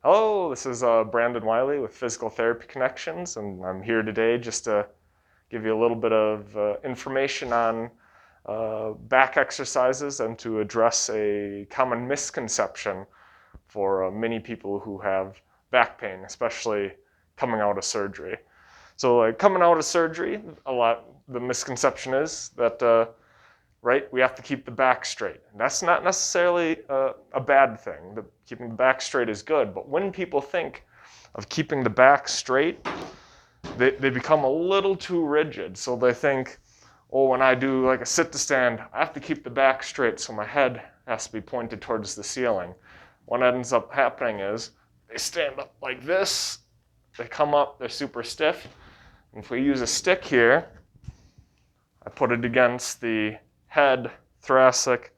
Hello, this is Brandon Wiley with Physical Therapy Connections, and I'm here today just to give you a little bit of information on back exercises and to address a common misconception for many people who have back pain, especially coming out of surgery. So coming out of surgery, the misconception is that right? We have to keep the back straight. And that's not necessarily a bad thing. Keeping the back straight is good. But when people think of keeping the back straight, they become a little too rigid. So they think, oh, when I do like a sit to stand, I have to keep the back straight, so my head has to be pointed towards the ceiling. What ends up happening is they stand up like this, they come up, they're super stiff. And if we use a stick here, I put it against the head, thoracic,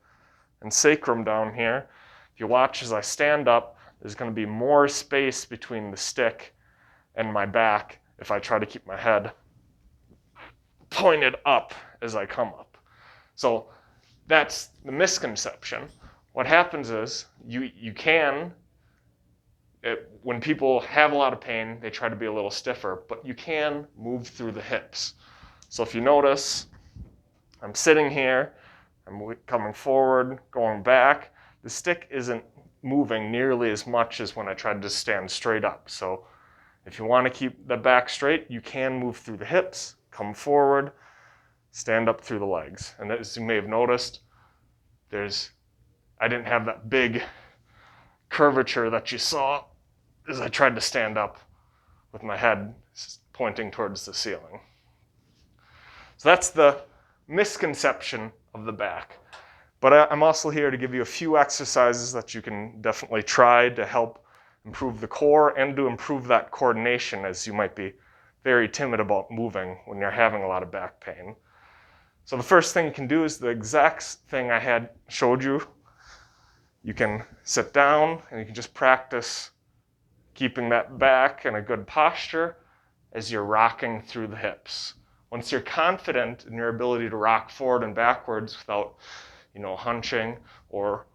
and sacrum down here. If you watch as I stand up, there's going to be more space between the stick and my back if I try to keep my head pointed up as I come up. So that's the misconception. What happens is when people have a lot of pain, they try to be a little stiffer, but you can move through the hips. So if you notice, I'm sitting here, I'm coming forward, going back. The stick isn't moving nearly as much as when I tried to stand straight up. So if you want to keep the back straight, you can move through the hips, come forward, stand up through the legs. And as you may have noticed, I didn't have that big curvature that you saw as I tried to stand up with my head pointing towards the ceiling. So that's the misconception of the back. But I'm also here to give you a few exercises that you can definitely try to help improve the core and to improve that coordination, as you might be very timid about moving when you're having a lot of back pain. So the first thing you can do is the exact thing I had showed you. You can sit down and you can just practice keeping that back in a good posture as you're rocking through the hips. Once you're confident in your ability to rock forward and backwards without, hunching or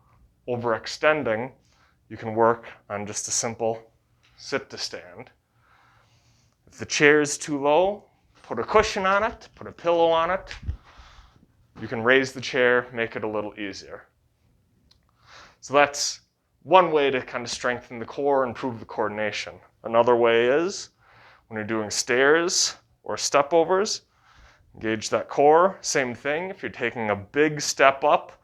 overextending, you can work on just a simple sit to stand. If the chair is too low, put a cushion on it, put a pillow on it. You can raise the chair, make it a little easier. So that's one way to kind of strengthen the core, improve the coordination. Another way is when you're doing stairs or step overs, engage that core. Same thing, if you're taking a big step up,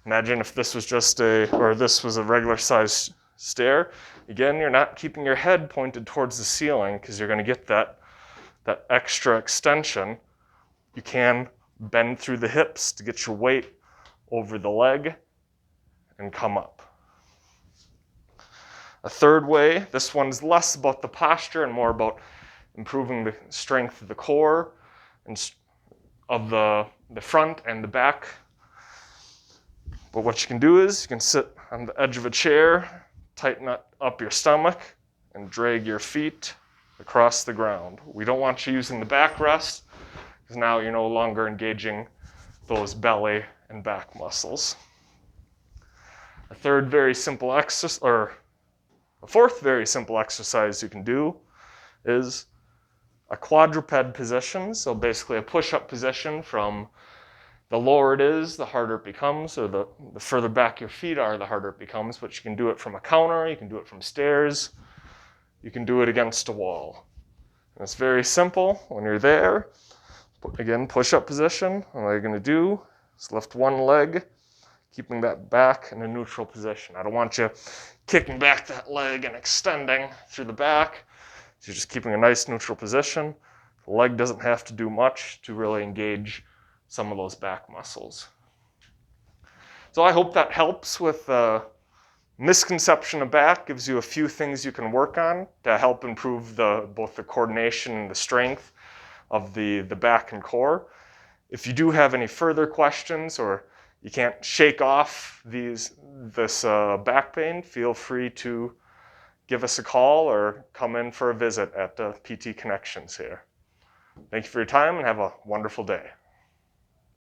imagine if this was this was a regular sized stair. Again, you're not keeping your head pointed towards the ceiling because you're going to get that extra extension. You can bend through the hips to get your weight over the leg and come up. A third way, this one's less about the posture and more about improving the strength of the core and of the front and the back. But what you can do is you can sit on the edge of a chair, tighten up your stomach, and drag your feet across the ground. We don't want you using the backrest because now you're no longer engaging those belly and back muscles. A fourth very simple exercise you can do is a quadruped position. So basically a push-up position. From the lower it is, the harder it becomes, or the further back your feet are, the harder it becomes. But you can do it from a counter, you can do it from stairs, you can do it against a wall. And it's very simple. When you're there, again, push-up position. And what you're going to do is lift one leg, keeping that back in a neutral position. I don't want you kicking back that leg and extending through the back. So you're just keeping a nice neutral position. The leg doesn't have to do much to really engage some of those back muscles. So I hope that helps with misconception of back, gives you a few things you can work on to help improve both the coordination and the strength of the back and core. If you do have any further questions or you can't shake off this back pain, feel free to give us a call or come in for a visit at PT Connections here. Thank you for your time and have a wonderful day.